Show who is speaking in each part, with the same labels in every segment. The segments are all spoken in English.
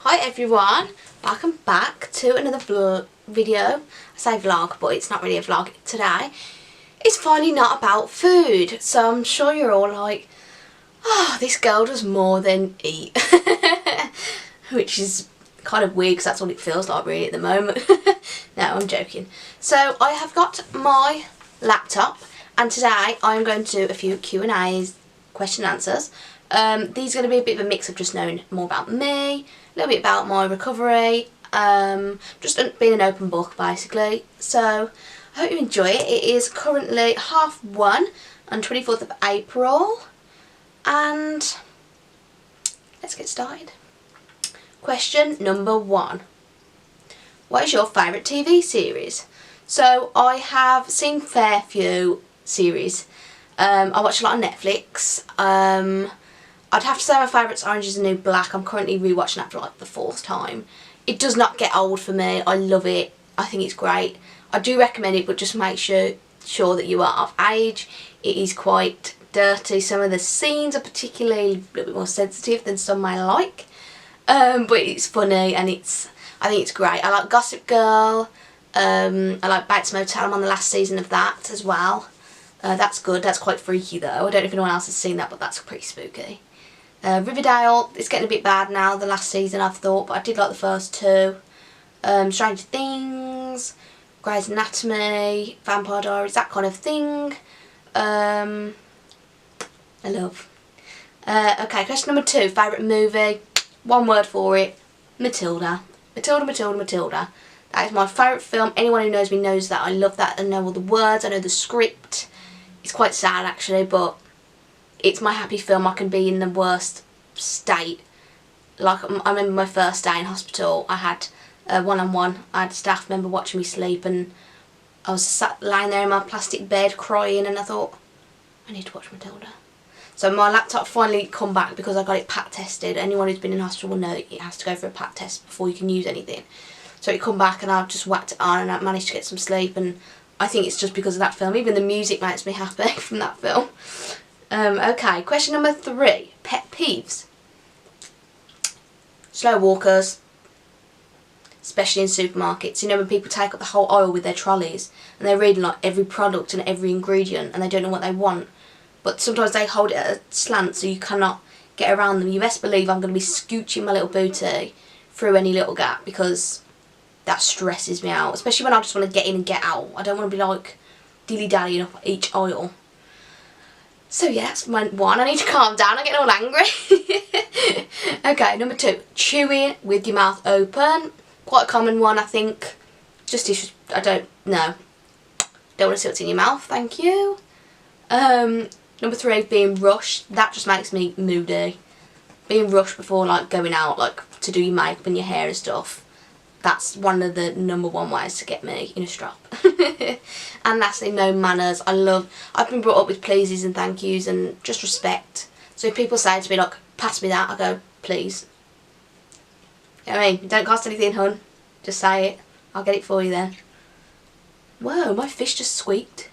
Speaker 1: Hi everyone, welcome back to another video. I say vlog, but it's not really a vlog today. It's finally not about food, so I'm sure you're all like, oh, this girl does more than eat. Which is kind of weird because that's what it feels like really at the moment. No, I'm joking. So I have got my laptop and today I'm going to do a few Q&As, question and answers. These are going to be a bit of a mix of just knowing more about me, a little bit about my recovery, just being an open book basically. So I hope you enjoy it. It is currently 1:30 on 24th of April and let's get started. Question number 1. What is your favourite TV series? So I have seen a fair few series. I watch a lot on Netflix. I'd have to say my favourite's Orange is the New Black. I'm currently rewatching that for like the 4th time. It does not get old for me. I love it. I think it's great. I do recommend it, but just make sure that you are of age. It is quite dirty. Some of the scenes are particularly a little bit more sensitive than some may like. But it's funny and I think it's great. I like Gossip Girl. I like Bates Motel. I'm on the last season of that as well. That's good. That's quite freaky though. I don't know if anyone else has seen that, but that's pretty spooky. Riverdale, it's getting a bit bad now, the last season I've thought, but I did like the first 2. Stranger Things, Grey's Anatomy, Vampire Diaries, that kind of thing. I love. Okay, question number 2, favourite movie. One word for it, Matilda. Matilda. That is my favourite film. Anyone who knows me knows that. I love that. I know all the words, I know the script. It's quite sad actually, but it's my happy film. I can be in the worst state. Like I remember my first day in hospital, I had a one-on-one. I had a staff member watching me sleep and I was sat lying there in my plastic bed crying and I thought, I need to watch Matilda. So my laptop finally come back because I got it pat tested. Anyone who's been in hospital will know it has to go for a pat test before you can use anything. So it come back and I just whacked it on and I managed to get some sleep, and I think it's just because of that film. Even the music makes me happy from that film. Okay, question number 3, pet peeves. Slow walkers, especially in supermarkets. You know when people take up the whole aisle with their trolleys and they're reading like every product and every ingredient and they don't know what they want. But sometimes they hold it at a slant so you cannot get around them. You best believe I'm going to be scooching my little booty through any little gap because that stresses me out. Especially when I just want to get in and get out. I don't want to be like dilly-dallying up each aisle. So yeah, that's my 1. I need to calm down. I'm getting all angry. Okay, number 2, chewing with your mouth open. Quite a common one, I think. Just I don't know. Don't want to see what's in your mouth, thank you. Number 3, being rushed. That just makes me moody. Being rushed before like going out, like to do your makeup and your hair and stuff. That's one of the number 1 ways to get me in a strop. And lastly, no manners. I've been brought up with pleases and thank yous and just respect. So if people say to me like, pass me that, I go, please. You know what I mean? It don't cost anything, hun. Just say it. I'll get it for you then. Whoa, my fish just squeaked.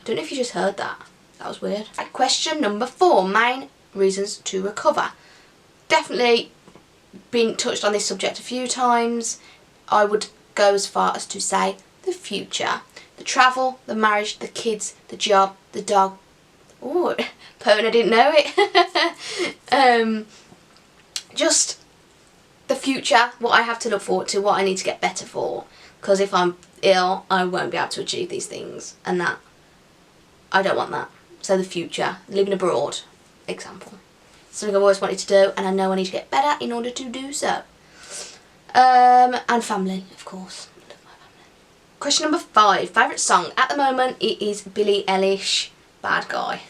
Speaker 1: I don't know if you just heard that. That was weird. Right, question number 4, main reasons to recover. Definitely been touched on this subject a few times. I would go as far as to say the future. The travel, the marriage, the kids, the job, the dog. Oh, Pone, I didn't know it. Just the future, what I have to look forward to, what I need to get better for. Because if I'm ill, I won't be able to achieve these things. And that, I don't want that. So the future, living abroad, example. Something I've always wanted to do and I know I need to get better in order to do so. And family, of course. I love my family. Question number 5, favourite song. At the moment it is Billie Eilish, Bad Guy.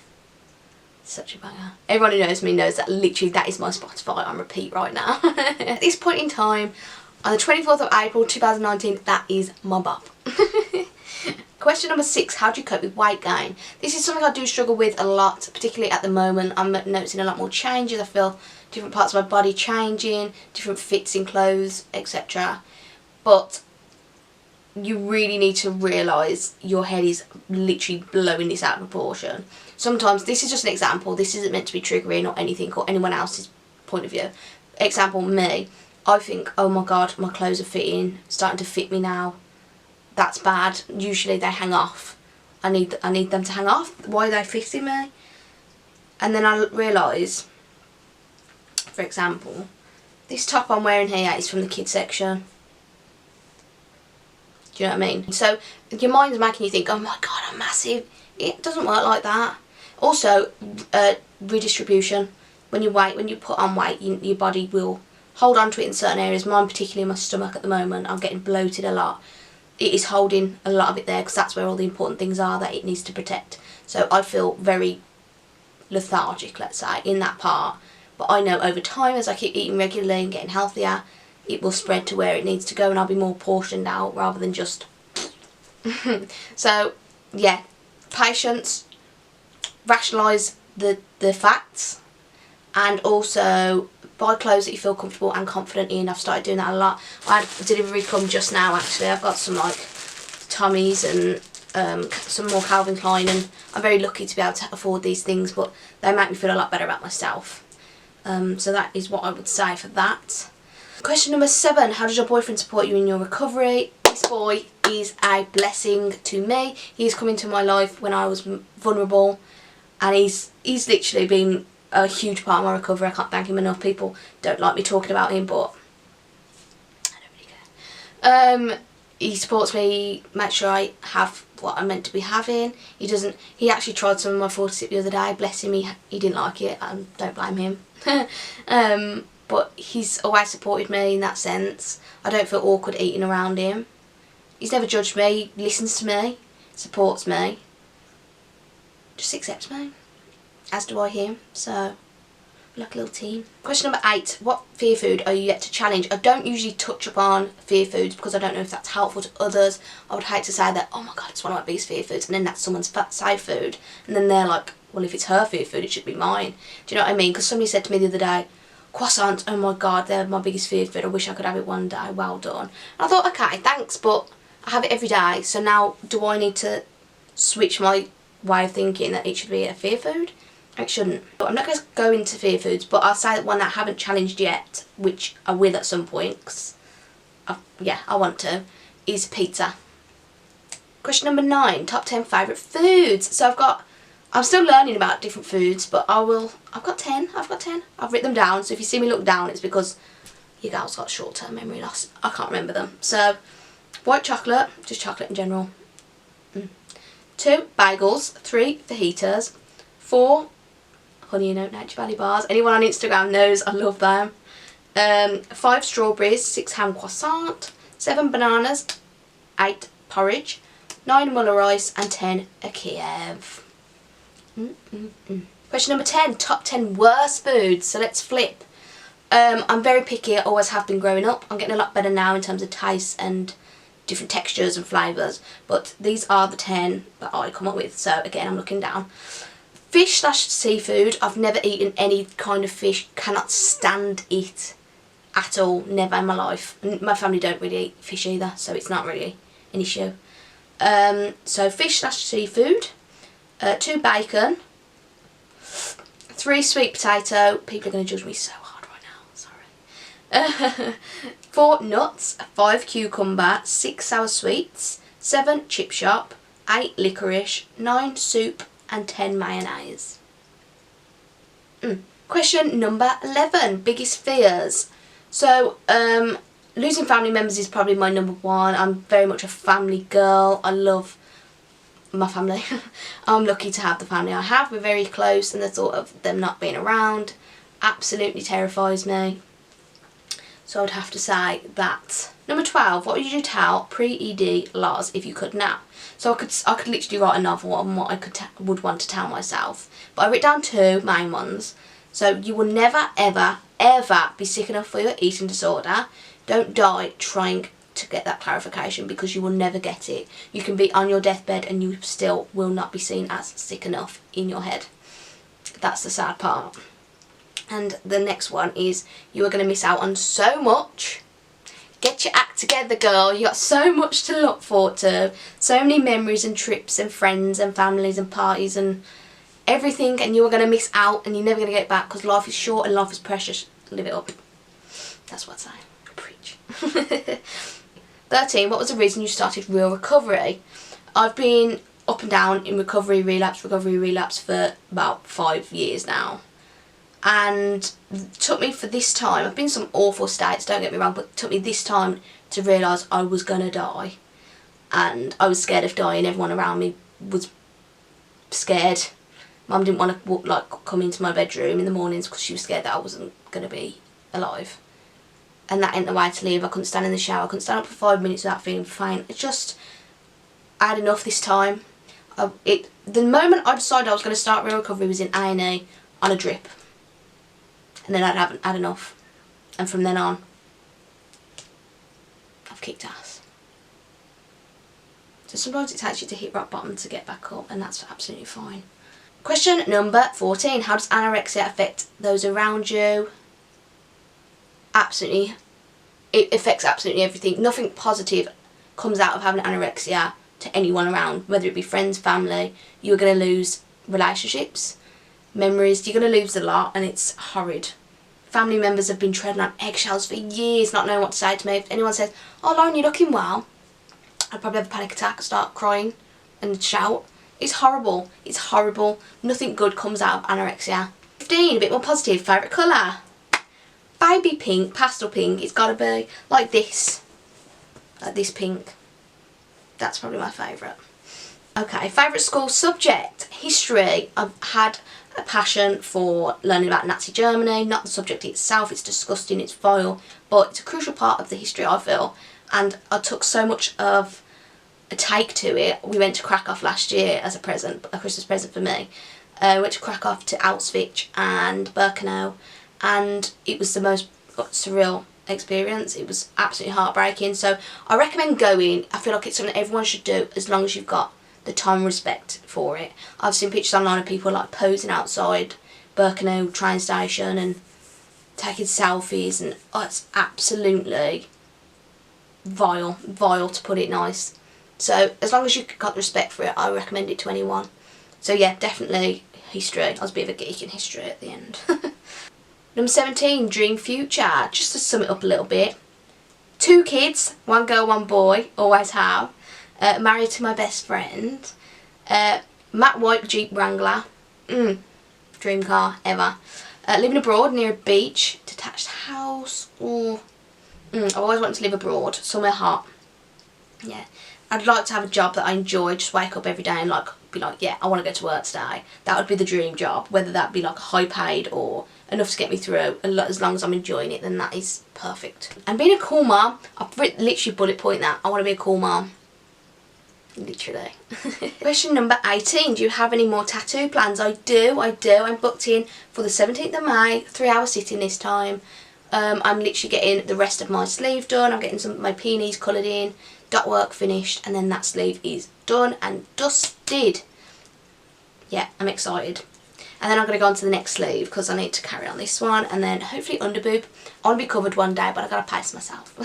Speaker 1: Such a banger. Everyone who knows me knows that literally that is my Spotify on repeat right now. At this point in time, on the 24th of April 2019, that is my bop. Question number 6, how do you cope with weight gain? This is something I do struggle with a lot, particularly at the moment. I'm noticing a lot more changes. I feel different parts of my body changing, different fits in clothes, etc. But you really need to realise your head is literally blowing this out of proportion. Sometimes, this is just an example, this isn't meant to be triggering or anything or anyone else's point of view, example, me, I think, oh my god, my clothes are fitting, starting to fit me now. That's bad. Usually they hang off. I need them to hang off. Why are they fitting me? And then I realise, for example, this top I'm wearing here is from the kids section. Do you know what I mean? So your mind's making you think, oh my god, I'm massive. It doesn't work like that. Also, redistribution. When you put on weight, your body will hold on to it in certain areas. Mine, particularly my stomach at the moment, I'm getting bloated a lot. It is holding a lot of it there because that's where all the important things are that it needs to protect. So I feel very lethargic, let's say, in that part. But I know over time, as I keep eating regularly and getting healthier, it will spread to where it needs to go, and I'll be more portioned out rather than just... So, yeah, patience, rationalise the facts, and also buy clothes that you feel comfortable and confident in. I've started doing that a lot. I had a delivery come just now, actually. I've got some like Tommy's and some more Calvin Klein, and I'm very lucky to be able to afford these things, but they make me feel a lot better about myself. So that is what I would say for that. Question number 7, how does your boyfriend support you in your recovery? This boy is a blessing to me. He's come into my life when I was vulnerable, and he's literally been a huge part of my recovery. I can't thank him enough. People don't like me talking about him, but I don't really care. He supports me, makes sure I have what I'm meant to be having. He actually tried some of my Fortisip the other day. Bless him, he didn't like it, and don't blame him. But he's always supported me in that sense. I don't feel awkward eating around him. He's never judged me, he listens to me, supports me, just accepts me, as do I him. So, we're like a little team. Question number 8, what fear food are you yet to challenge? I don't usually touch upon fear foods because I don't know if that's helpful to others. I would hate to say that, oh my god, it's one of my biggest fear foods, and then that's someone's side food, and then they're like, well, if it's her fear food, it should be mine. Do you know what I mean? Because somebody said to me the other day, croissants, oh my god, they're my biggest fear food, I wish I could have it one day, well done. And I thought, okay, thanks, but I have it every day, so now do I need to switch my way of thinking that it should be a fear food? It shouldn't. But I'm not going to go into fear foods, but I'll say that one that I haven't challenged yet, which I will at some point, because I want to, is pizza. Question number 9, top 10 favourite foods. So I'm still learning about different foods, but I've got 10. I've written them down, so if you see me look down, it's because your girl's got short-term memory loss. I can't remember them. So, white chocolate, just chocolate in general. 2, bagels. 3, fajitas. 4, honey and oat nature valley bars. Anyone on Instagram knows I love them. 5, strawberries. 6, ham croissant. 7, bananas. 8, porridge. 9, muller rice. And 10, a Kiev. Question number 10, top 10 worst foods. So let's flip. I'm very picky, I always have been growing up. I'm getting a lot better now in terms of taste and different textures and flavours, but these are the 10 that I come up with. So again, I'm looking down. Fish/seafood. I've never eaten any kind of fish, cannot stand it at all, never in my life. My family don't really eat fish either, so it's not really an issue. So fish/seafood. 2, bacon. 3, sweet potato. People are going to judge me so hard right now, sorry. 4, nuts. 5, cucumber. 6, sour sweets. 7, chip shop. 8, licorice. 9, soup. And 10, mayonnaise. Question number 11, biggest fears. So, losing family members is probably my number 1. I'm very much a family girl. I love my family. I'm lucky to have the family I have. We're very close, and the thought of them not being around absolutely terrifies me. So I'd have to say that. Number 12, what would you tell pre-ED Loz if you could now? So I could literally write a novel on what I would want to tell myself. But I wrote down 2 main ones. So you will never, ever, ever be sick enough for your eating disorder. Don't die trying to get that clarification, because you will never get it. You can be on your deathbed and you still will not be seen as sick enough in your head. That's the sad part. And the next one is, you are going to miss out on so much. Get your act together, girl. You got so much to look forward to. So many memories and trips and friends and families and parties and everything, and you are going to miss out, and you're never going to get it back, because life is short and life is precious. Live it up. That's what I say. Preach. 13. What was the reason you started real recovery? I've been up and down in recovery, relapse for about 5 years now. And it took me for this time, I've been in some awful states, don't get me wrong, but it took me this time to realise I was going to die. And I was scared of dying. Everyone around me was scared. Mum didn't want to like come into my bedroom in the mornings because she was scared that I wasn't going to be alive. And that ain't the way to live. I couldn't stand in the shower. I couldn't stand up for 5 minutes without feeling faint. It's just, I had enough this time. The moment I decided I was going to start real recovery was in A&E on a drip. And then I'd had enough. And from then on, I've kicked ass. So sometimes it takes you to hit rock bottom to get back up, and that's absolutely fine. Question number 14. How does anorexia affect those around you? Absolutely. It affects absolutely everything. Nothing positive comes out of having anorexia to anyone around, whether it be friends, family. You're going to lose relationships, memories. You're going to lose a lot, and it's horrid. Family members have been treading on eggshells for years, not knowing what to say to me. If anyone says, "Oh, Lauren, you're looking well," I'd probably have a panic attack, start crying and shout. It's horrible. It's horrible. Nothing good comes out of anorexia. 15. A bit more positive. Favourite colour? Baby pink, pastel pink. It's got to be like this. Like this pink. That's probably my favourite. Okay, favourite school subject? History. I've had a passion for learning about Nazi Germany. Not the subject itself, it's disgusting, it's vile, but it's a crucial part of the history, I feel. And I took so much of a take to it. We went to Krakow last year as a present, a Christmas present for me. Went to Krakow, to Auschwitz and Birkenau, and it was the most surreal experience. It was absolutely heartbreaking. So I recommend going. I feel like it's something everyone should do as long as you've got the time and respect for it. I've seen pictures online of people like posing outside Birkenau train station and taking selfies, and oh, it's absolutely vile to put it nice. So as long as you've got respect for it, I recommend it to anyone. So yeah, definitely history. I was a bit of a geek in history at the end. Number 17, dream future. Just to sum it up a little bit. 2 kids, 1 girl, 1 boy, always have. Married to my best friend. Matte White Jeep Wrangler. Dream car ever. Living abroad near a beach. Detached house. I've always wanted to live abroad. Somewhere hot. Yeah. I'd like to have a job that I enjoy. Just wake up every day and like be like, yeah, I want to go to work today. That would be the dream job. Whether that be like high paid or enough to get me through, as long as I'm enjoying it, then that is perfect. And being a cool mom, I've literally bullet point that. I want to be a cool mom. Literally. Question number 18. Do you have any more tattoo plans? I do. I'm booked in for the 17th of May. 3-hour sitting this time. I'm literally getting the rest of my sleeve done. I'm getting some of my peonies coloured in. Dot work finished. And then that sleeve is done and dusted. Yeah, I'm excited. And then I'm going to go on to the next sleeve because I need to carry on this one. And then hopefully under boob. I want to be covered one day, but I've got to pace myself.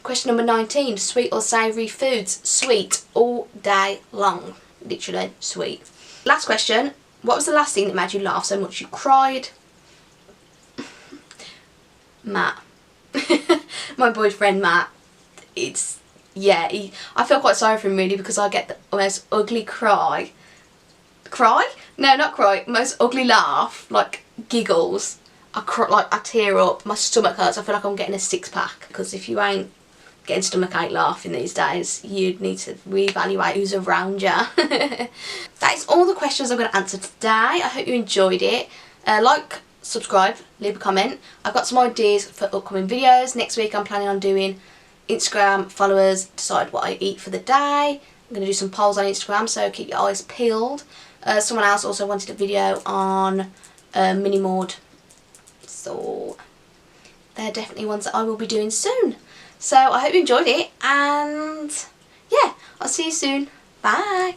Speaker 1: Question number 19. Sweet or savoury foods? Sweet all day long. Literally sweet. Last question. What was the last thing that made you laugh so much you cried? Matt. My boyfriend Matt. It's, yeah, I feel quite sorry for him really because I get the most ugly cry. Cry? No, not cry. Most ugly laugh. Like giggles. I cry, like I tear up. My stomach hurts. I feel like I'm getting a 6-pack because if you ain't getting stomachache laughing these days, you'd need to reevaluate who's around you. That is all the questions I'm going to answer today. I hope you enjoyed it. Like, subscribe, leave a comment. I've got some ideas for upcoming videos. Next week I'm planning on doing Instagram followers, decide what I eat for the day. I'm going to do some polls on Instagram, so keep your eyes peeled. Someone else also wanted a video on mini mode, so they're definitely ones that I will be doing soon. So I hope you enjoyed it, and yeah, I'll see you soon. Bye.